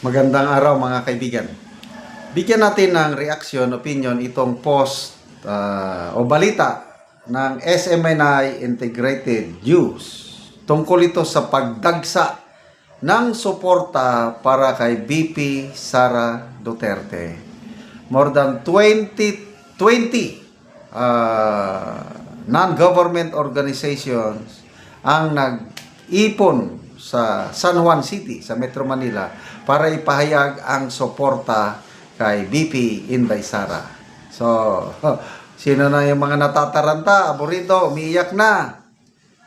Magandang araw mga kaibigan. Bigyan natin ng reaction, opinion itong post o balita ng SMNI Integrated News tungkol ito sa pagdagsa ng suporta para kay VP Sara Duterte. More than 20 non-government organizations ang nag-ipon sa San Juan City, sa Metro Manila, para ipahayag ang suporta kay VP Inday Sara. So, sino na yung mga natataranta, aburito, umiiyak na?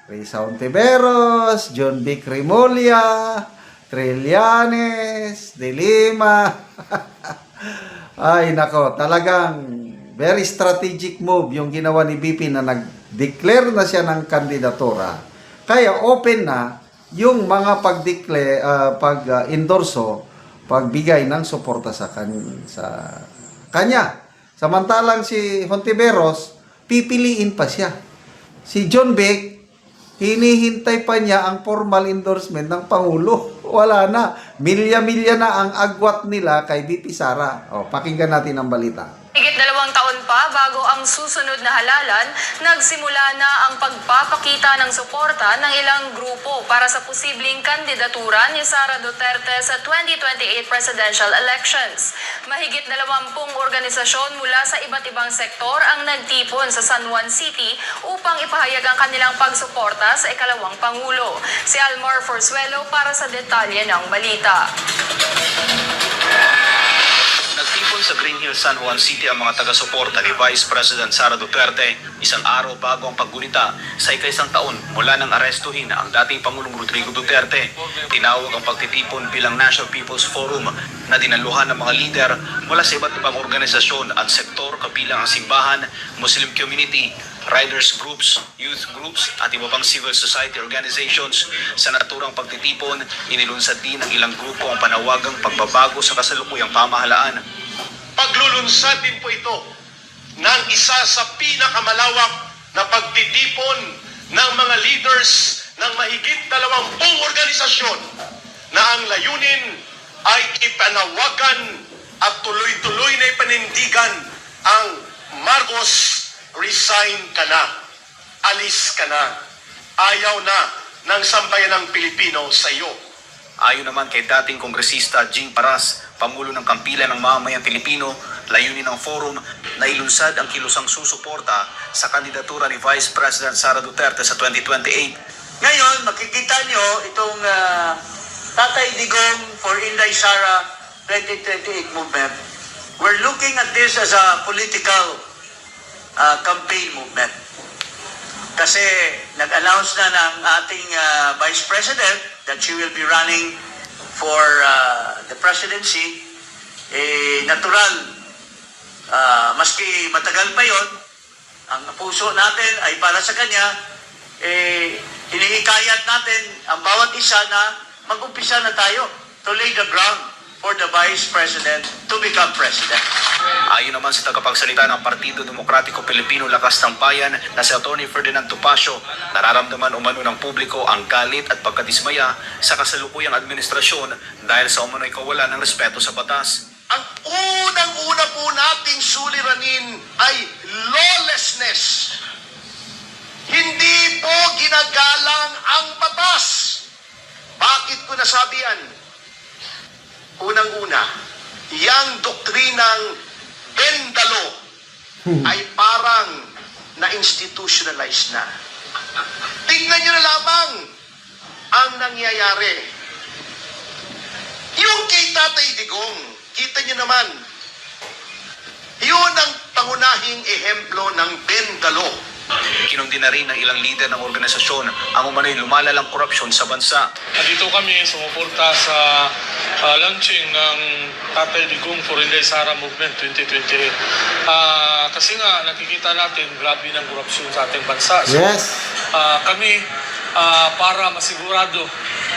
Risa Ontiveros, John Vic Remulla, Trillanes, De Lima. Ay nako, talagang very strategic move yung ginawa ni VP na nag-declare na siya ng kandidatura. Kaya open na yung mga pag-endorso, pagbigay ng suporta sa kanya. Samantalang si Hontiveros, pipiliin pa siya. Si John Vic, hinihintay pa niya ang formal endorsement ng Pangulo. Wala na. Milya-milya na ang agwat nila kay VP Sara. O, pakinggan natin ang balita. Higit 2 taon pa bago ang susunod na halalan, nagsimula na ang pagpapakita ng suporta ng ilang grupo para sa posibleng kandidatura ni Sara Duterte sa 2028 presidential elections. Mahigit 20 organisasyon mula sa iba't ibang sektor ang nagtipon sa San Juan City upang ipahayag ang kanilang pagsuporta sa ikalawang Pangulo. Si Almar Forzuelo para sa detalye ng balita. Nagtipon sa Green Hills, San Juan City ang mga taga-suporta ni Vice President Sara Duterte isang araw bago ang paggunita sa ika-1 taon mula nang arestuhin ang dating Pangulong Rodrigo Duterte. Tinawag ang pagtitipon bilang National People's Forum na dinaluhan ng mga lider mula sa iba't ibang organisasyon at sektor kabilang ang simbahan, Muslim community, riders groups, youth groups at iba pang civil society organizations. Sa naturang pagtitipon, inilunsad din ng ilang grupo ang panawagang pagbabago sa kasalukuyang pamahalaan. Paglulunsad din po ito ng isa sa pinakamalawak na pagtitipon ng mga leaders ng mahigit 20 organisasyon na ang layunin ay ipanawagan at tuloy-tuloy na ipanindigan ang Marcos, resign ka na, alis ka na, ayaw na ng sambayanang Pilipino sa iyo. Ayon naman kay dating Kongresista Jing Paras, Pangulo ng Kampilan ng Mamamayang Pilipino, layunin ng forum na ilunsad ang kilusang susuporta sa kandidatura ni Vice President Sara Duterte sa 2028. Ngayon, makikita nyo itong Tatay Digong for Inday Sara 2028 movement. We're looking at this as a political campaign movement. Kasi nag-announce na ng ating Vice President that she will be running for the presidency. Natural, maski matagal pa yon, ang puso natin ay para sa kanya. Hinihikayat natin ang bawat isa na mag-umpisa na tayo to lay the ground for the Vice President to become President. Ayon naman sa tagapagsalita ng Partido Demokratiko Pilipino Lakas ng Bayan na si Atty. Ferdinand Topacio, nararamdaman umano ng publiko ang galit at pagkadismaya sa kasalukuyang administrasyon dahil sa umano'y kawalan ng respeto sa batas. Ang unang-una po nating suliranin ay lawlessness. Hindi po ginagalang ang batas. Bakit ko nasabi yan? Unang-una, yang doktrinang Bendalo ay parang na-institutionalize na. Tingnan nyo na lamang ang nangyayari. Yung kay Tatay Digong, kita nyo naman, yun ang pangunahing ehemplo ng Bendalo. Kinundi na rin ng ilang lider ng organisasyon ang umano'y lumalalang korupsyon sa bansa. Nandito kami sumuporta sa launching ng Tatay Digong for Inday Sara Movement 2028. Kasi nga nakikita natin grabe ng korupsyon sa ating bansa. So, Yes. kami para masigurado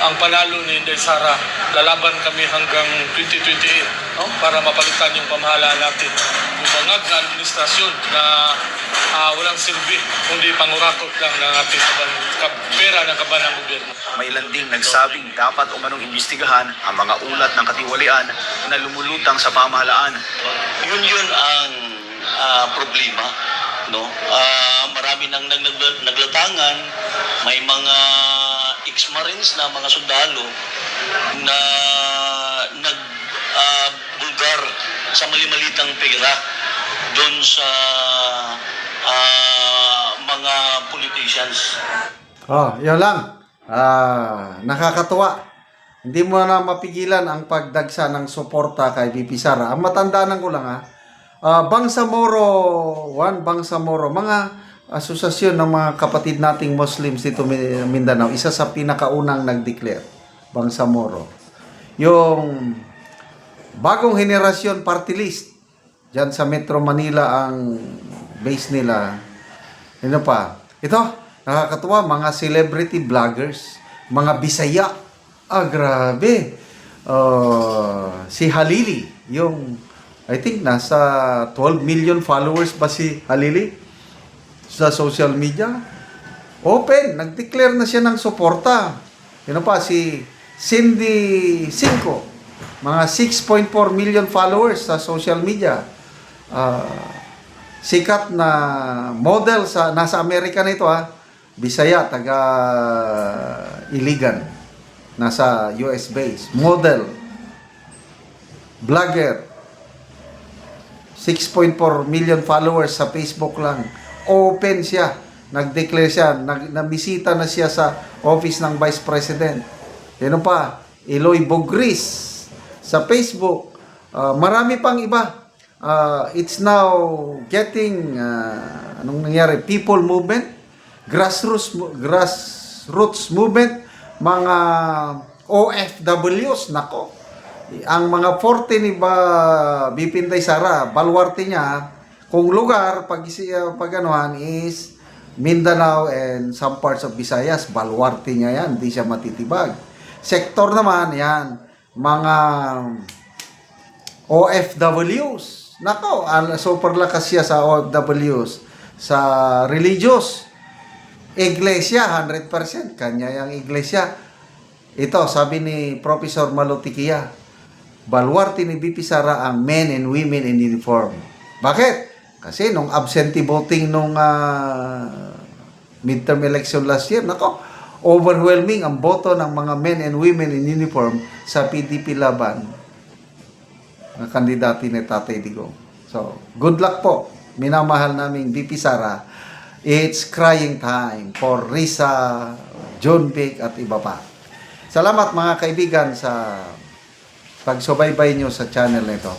ang panalo ni Inday Sara, lalaban kami hanggang 2028, no? Para mapalitan yung pamahalaan natin. Yung bangag na administrasyon na walang silbi, kundi pangurakot lang ng ating pera ng kaban ng gobyerno. May ilan ding nagsabing dapat umanong imbestigahan ang mga ulat ng katiwalian na lumulutang sa pamahalaan. Yun ang problema, no? Marami nang naglatangan, may mga ex-marines na mga sundalo na bulgar sa mali-malitang pera doon sa mga politicians. Yun lang. Nakakatuwa. Hindi mo na mapigilan ang pagdagsa ng suporta kay VP Sara. Ang matandaanan ko lang Bangsamoro 1, Bangsamoro, mga asosasyon ng mga kapatid nating Muslims dito Mindanao, isa sa pinakaunang nag-declare, Bangsamoro. Yung bagong henerasyon party list, dyan sa Metro Manila ang base nila. Ano pa? Ito, nakakatuwa, mga celebrity vloggers, mga Bisaya. Grabe. Si Halili, yung I think nasa 12 million followers ba si Halili sa social media. Open, nag-declare na siya ng suporta. Yun pa, si Cindy Cinco, mga 6.4 million followers sa social media. Sikat na model nasa Amerika na ito Bisaya, taga Iligan, nasa US base, model, vlogger, 6.4 million followers sa Facebook lang. Open siya. Nag-declare siya. Nabisita na siya sa office ng Vice President. Yan pa, Eloy Bogris sa Facebook. Marami pang iba. It's now getting, anong nangyari? People movement, grassroots movement, mga OFWs, nako. Ang mga forte ni VP Inday Sara, baluarte niya, kung lugar, pag-anuhan is Mindanao and some parts of Visayas, baluarte niya yan, hindi siya matitibag. Sektor naman, yan, mga OFWs. Nako, super lakas siya sa OFWs. Sa religious, iglesia, 100%. Kanya yung iglesia. Ito, sabi ni Professor Malutikia, baluarte ni VP Sara ang men and women in uniform. Bakit? Kasi nung absentee voting nung midterm election last year, nako, overwhelming ang boto ng mga men and women in uniform sa PDP laban na kandidati ni Tatay Digong. So, good luck po. Minamahal naming VP Sara. It's crying time for Risa, John Vic at iba pa. Salamat mga kaibigan sa pagsubaybay nyo sa channel nito.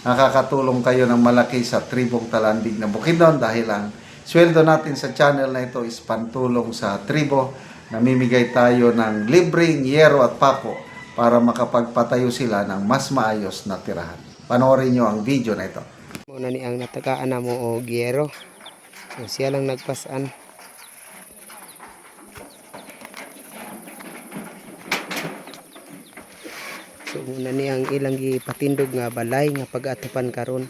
Nakakatulong kayo ng malaki sa tribong Talandig na Bukidnon dahil ang sweldo natin sa channel na ito is pantulong sa tribo. Namimigay tayo ng libreng yero at pako para makapagpatayo sila ng mas maayos na tirahan. Panoorin nyo ang video na ito. Muna ni ang natagaan na mo o giyero. So, siya lang nagpasan. So muna ni ang ilang gipatindog nga balay nga pag-atupan karon.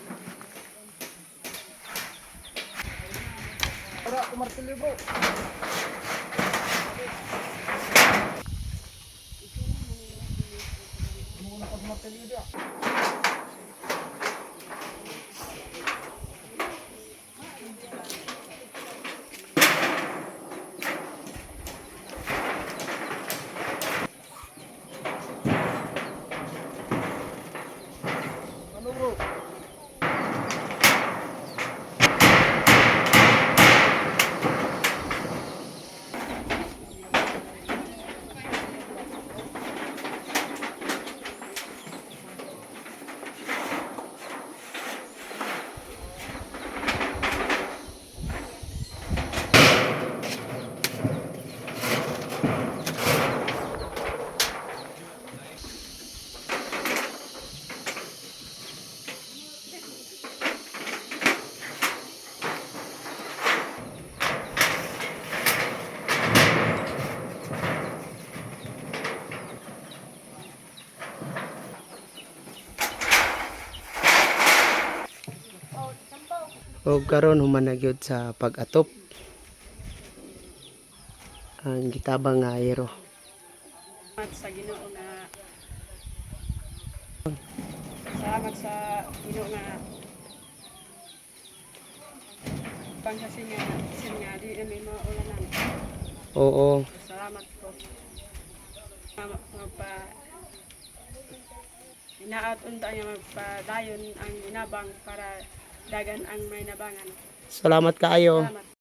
O karon human na gyud sa pag-atop ang gitabang nga ayero. Sa Ginoo nga salamat sa Ginoo nga panghasin nga di na may mga ulanan. Oo. Salamat po. Magpa inaat unta nga magpadayon ang inabang para dagan ang may nabangan. Salamat kaayo. Salamat.